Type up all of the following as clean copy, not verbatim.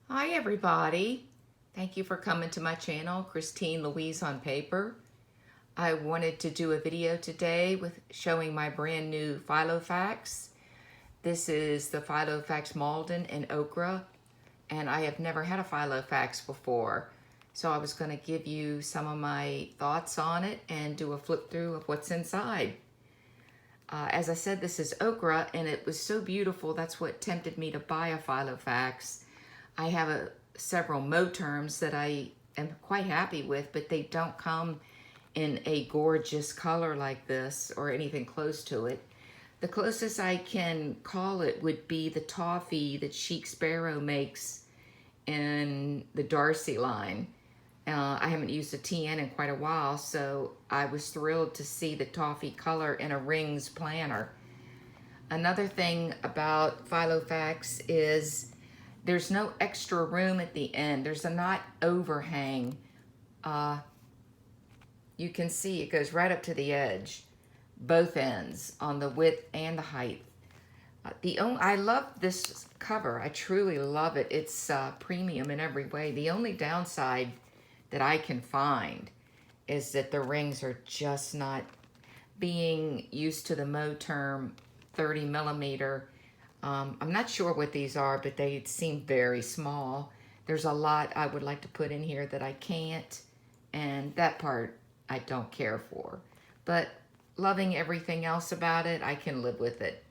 Hi everybody. Thank you for coming to my channel, Christine Louise on Paper. I wanted to do a video today with showing my brand new Filofax. This is the Filofax Malden in Ochre, and I have never had a Filofax before. So I was going to give you some of my thoughts on it and do a flip through of what's inside. As I said, this is Ochre, and it was so beautiful. That's what tempted me to buy a Filofax. I have several Moterms that I am quite happy with, but they don't come in a gorgeous color like this or anything close to it. The closest I can call it would be the toffee that Chic Sparrow makes in the Darcy line. I haven't used a TN in quite a while, so I was thrilled to see the toffee color in a rings planner. Another thing about Filofax is there's no extra room at the end. There's a knot overhang. You can see it goes right up to the edge, both ends, on the width and the height. I love this cover. I truly love it. It's premium in every way. The only downside that I can find is that the rings are just not being used to the Moterm 30 millimeter. I'm not sure what these are, but they seem very small. There's a lot I would like to put in here that I can't, and that part I don't care for. But loving everything else about it, I can live with it.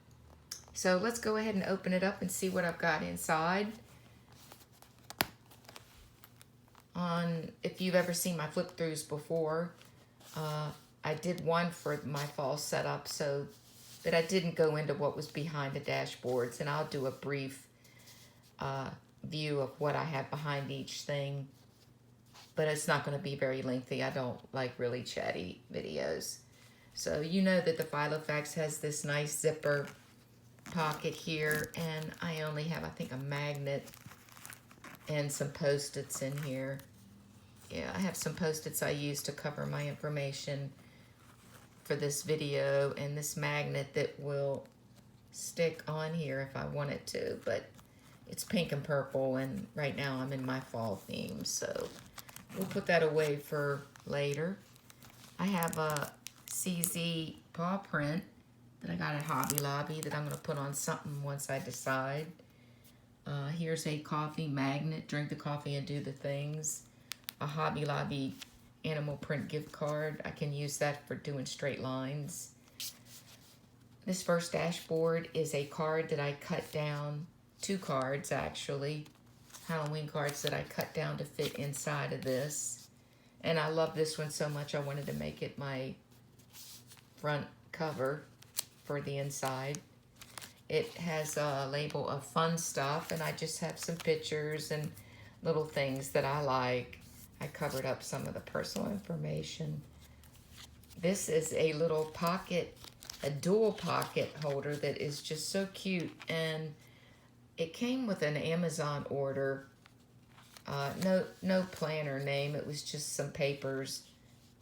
So let's go ahead and open it up and see what I've got inside. If you've ever seen my flip throughs before, I did one for my fall setup, but I didn't go into what was behind the dashboards, and I'll do a brief view of what I have behind each thing, but it's not going to be very lengthy. I don't like really chatty videos. So you know that the Filofax has this nice zipper pocket here, and I only have, I think, a magnet and some Post-its in here. Yeah, I have some Post-its I use to cover my information for this video, and this magnet that will stick on here if I want it to, but it's pink and purple, and right now I'm in my fall theme, so we'll put that away for later. I have a CZ paw print that I got at Hobby Lobby that I'm going to put on something once I decide. Here's a coffee magnet, drink the coffee and do the things. A Hobby Lobby animal print gift card. I can use that for doing straight lines. This first dashboard is a card that I cut down, 2 cards actually, Halloween cards that I cut down to fit inside of this. And I love this one so much I wanted to make it my front cover for the inside. It has a label of fun stuff, and I just have some pictures and little things that I like. I covered up some of the personal information. This is a little pocket, a dual pocket holder that is just so cute, and it came with an Amazon order. No planner name. It was just some papers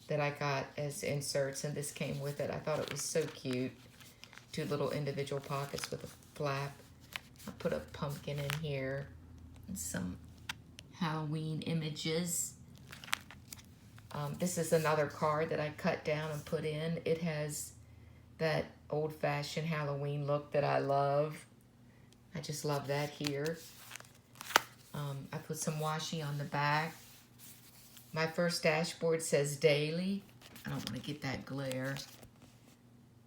that I got as inserts, and this came with it. I thought it was so cute. 2 little individual pockets with a flap. I put a pumpkin in here and some Halloween images. This is another card that I cut down and put in. It has that old-fashioned Halloween look that I love. I just love that here. I put some washi on the back. My first dashboard says daily. I don't want to get that glare.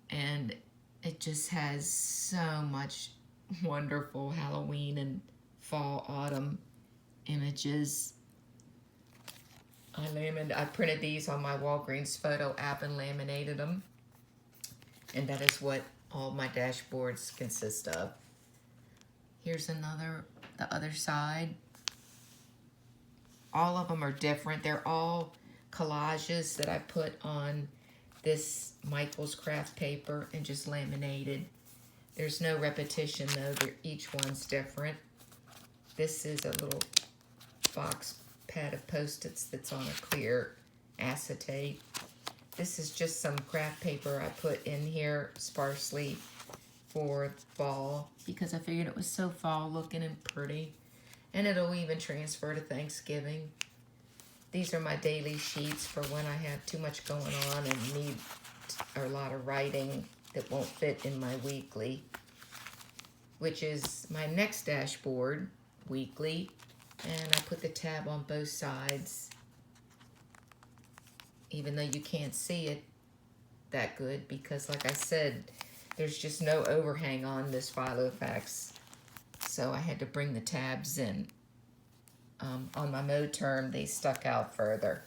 And it just has so much wonderful Halloween and fall, autumn images. I printed these on my Walgreens photo app and laminated them. And that is what all my dashboards consist of. Here's the other side. All of them are different. They're all collages that I put on this Michael's craft paper and just laminated. There's no repetition though. Each one's different. This is a little box pad of Post-its that's on a clear acetate. This is just some craft paper I put in here sparsely for fall because I figured it was so fall looking and pretty. And it'll even transfer to Thanksgiving. These are my daily sheets for when I have too much going on and need a lot of writing that won't fit in my weekly, which is my next dashboard, weekly. And I put the tab on both sides, even though you can't see it that good because, like I said, there's just no overhang on this Filofax. So I had to bring the tabs in. On my mode term, they stuck out further.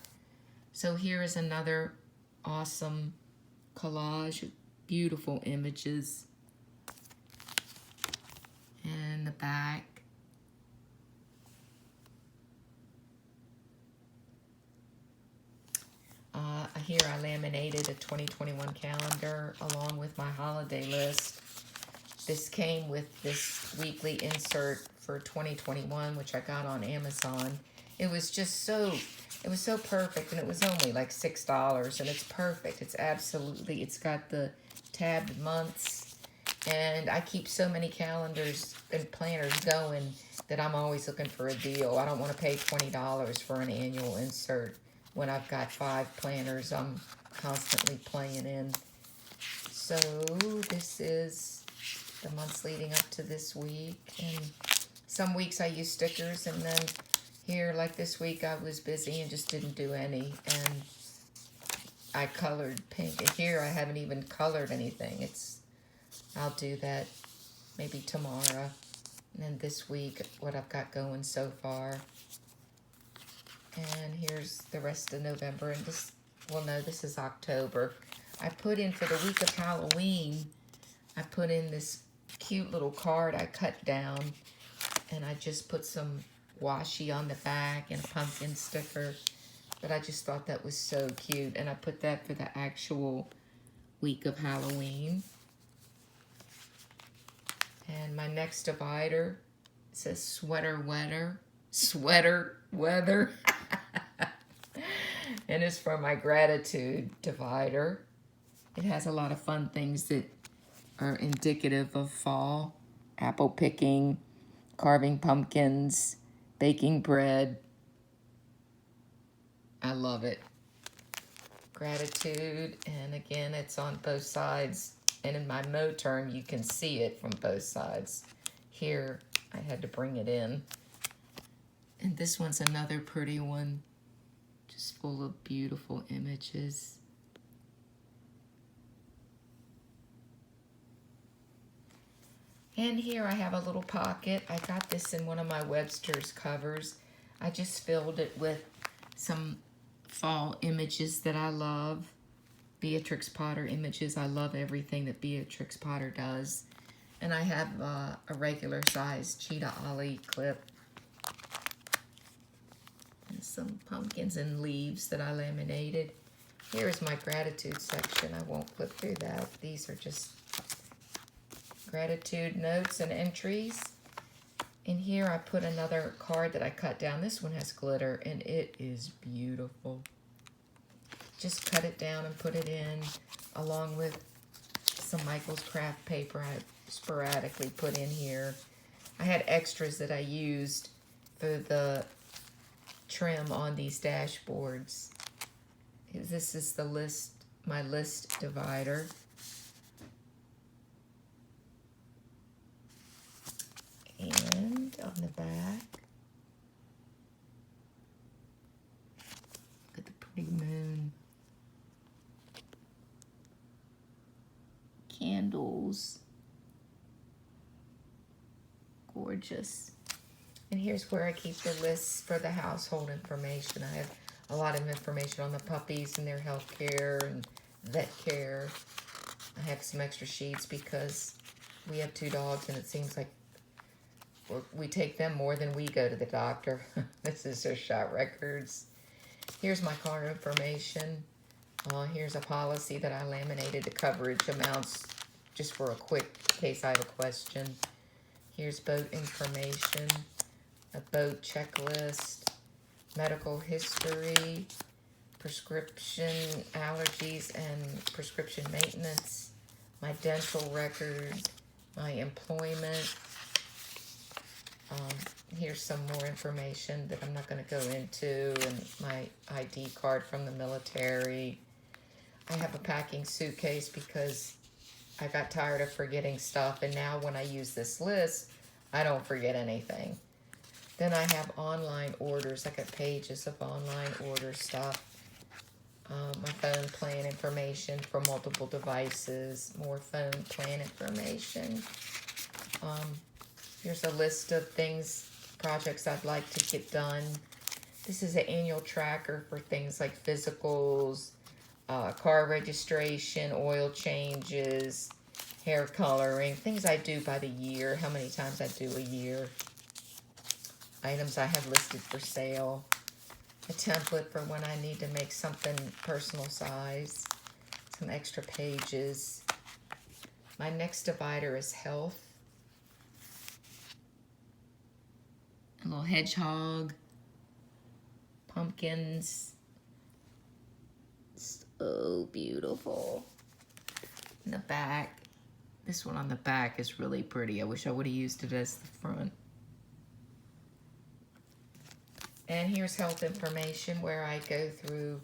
So here is another awesome collage, beautiful images. And the back. Here I laminated a 2021 calendar along with my holiday list. This came with this weekly insert for 2021, which I got on Amazon. It was just so, it was so perfect, and it was only like $6, and it's perfect. It's absolutely, it's got the tabbed months, and I keep so many calendars and planners going that I'm always looking for a deal. I don't want to pay $20 for an annual insert when I've got 5 planners I'm constantly playing in. So this is the months leading up to this week, and some weeks I use stickers, and then here, like this week, I was busy and just didn't do any, and I colored pink, and here I haven't even colored anything. I'll do that maybe tomorrow, and then this week, what I've got going so far. And here's the rest of November, and this, well, no, this is October. I put in for the week of Halloween, I put in this cute little card I cut down, and I just put some washi on the back and a pumpkin sticker, but I just thought that was so cute, and I put that for the actual week of Halloween. And my next divider says sweater weather, and it's for my gratitude divider. It has a lot of fun things that are indicative of fall. Apple picking, carving pumpkins, baking bread. I love it. Gratitude, and again, it's on both sides. And in my mode term, you can see it from both sides. Here, I had to bring it in. And this one's another pretty one, just full of beautiful images. And here I have a little pocket. I got this in one of my Webster's covers. I just filled it with some fall images that I love. Beatrix Potter images. I love everything that Beatrix Potter does. And I have a regular size Cheetah Ollie clip. And some pumpkins and leaves that I laminated. Here is my gratitude section. I won't flip through that. These are just gratitude notes and entries. In here I put another card that I cut down. This one has glitter, and it is beautiful. Just cut it down and put it in, along with some Michael's Craft paper I sporadically put in here. I had extras that I used for the trim on these dashboards. This is the list, my list divider. And on the back, look at the pretty moon. Candles. Gorgeous. And here's where I keep the lists for the household information. I have a lot of information on the puppies and their health care and vet care. I have some extra sheets because we have 2 dogs, and it seems like we take them more than we go to the doctor. This is their shot records. Here's my car information. Here's a policy that I laminated, the coverage amounts, just for a quick case I have a question. Here's boat information, a boat checklist, medical history, prescription allergies and prescription maintenance, my dental record, my employment, Here's some more information that I'm not going to go into, and my ID card from the military. I have a packing suitcase because I got tired of forgetting stuff, and now when I use this list, I don't forget anything. Then I have online orders. I got pages of online order stuff. My phone plan information for multiple devices. More phone plan information. Here's a list of things, projects I'd like to get done. This is an annual tracker for things like physicals, car registration, oil changes, hair coloring, things I do by the year, how many times I do a year. Items I have listed for sale. A template for when I need to make something personal size. Some extra pages. My next divider is health. A little hedgehog. Pumpkins. So beautiful. In the back. This one on the back is really pretty. I wish I would have used it as the front. And here's health information where I go through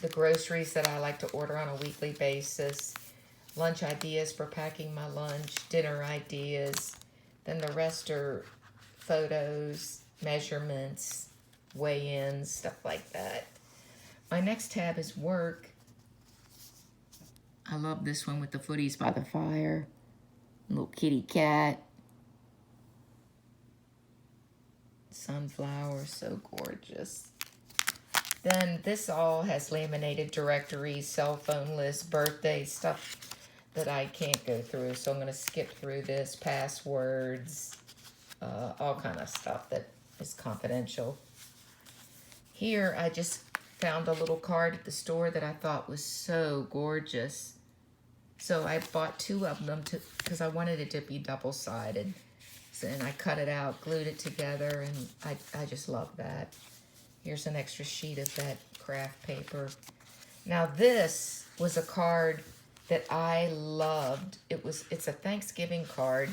the groceries that I like to order on a weekly basis. Lunch ideas for packing my lunch. Dinner ideas. Then the rest are photos, measurements, weigh-ins, stuff like that. My next tab is work. I love this one with the footies by the fire. Little kitty cat. Sunflowers, so gorgeous. Then this all has laminated directories, cell phone lists, birthdays, stuff that I can't go through. So I'm going to skip through this. Passwords, all kind of stuff that is confidential. Here I just found a little card at the store that I thought was so gorgeous. So I bought 2 of them because I wanted it to be double-sided. And I cut it out, glued it together, and I just love that. Here's an extra sheet of that craft paper. Now this was a card that I loved. It's a Thanksgiving card,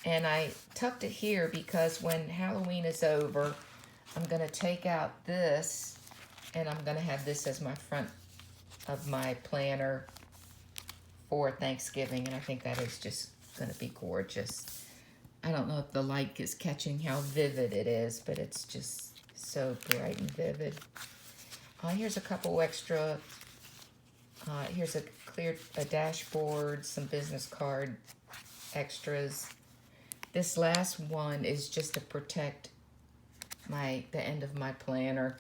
and I tucked it here because when Halloween is over, I'm gonna take out this, and I'm gonna have this as my front of my planner for Thanksgiving, and I think that is just gonna be gorgeous. I don't know if the light is catching how vivid it is, but it's just so bright and vivid. Here's a couple extra, here's a dashboard, some business card extras. This last one is just to protect the end of my planner.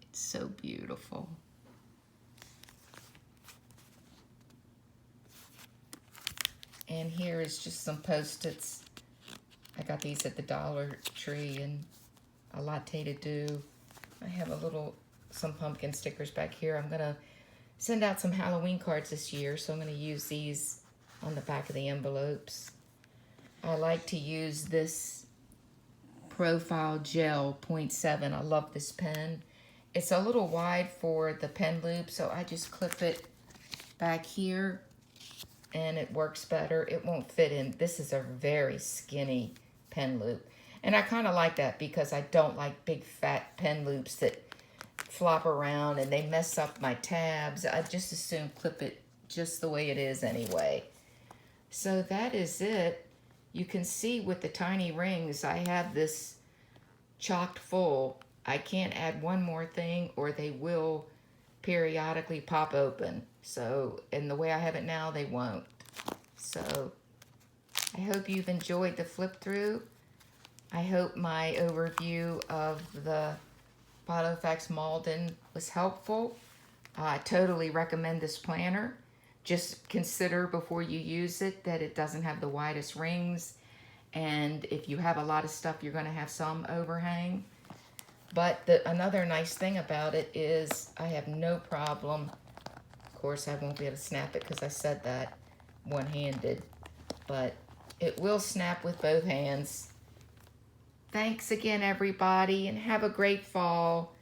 It's so beautiful. And here is just some Post-its. I got these at the Dollar Tree, and a latte to do. I have some pumpkin stickers back here. I'm gonna send out some Halloween cards this year, so I'm gonna use these on the back of the envelopes. I like to use this Profile Gel 0.7. I love this pen. It's a little wide for the pen loop, so I just clip it back here, and it works better. It won't fit in. This is a very skinny pen loop. And I kind of like that because I don't like big fat pen loops that flop around and they mess up my tabs. I just as soon clip it just the way it is anyway. So that is it. You can see with the tiny rings, I have this chocked full. I can't add one more thing or they will periodically pop open. So, and the way I have it now, they won't. So, I hope you've enjoyed the flip through. I hope my overview of the Filofax Malden was helpful. I totally recommend this planner. Just consider before you use it that it doesn't have the widest rings. And if you have a lot of stuff, you're going to have some overhang. But another nice thing about it is I have no problem. Of course, I won't be able to snap it because I said that one-handed. But it will snap with both hands. Thanks again, everybody, and have a great fall.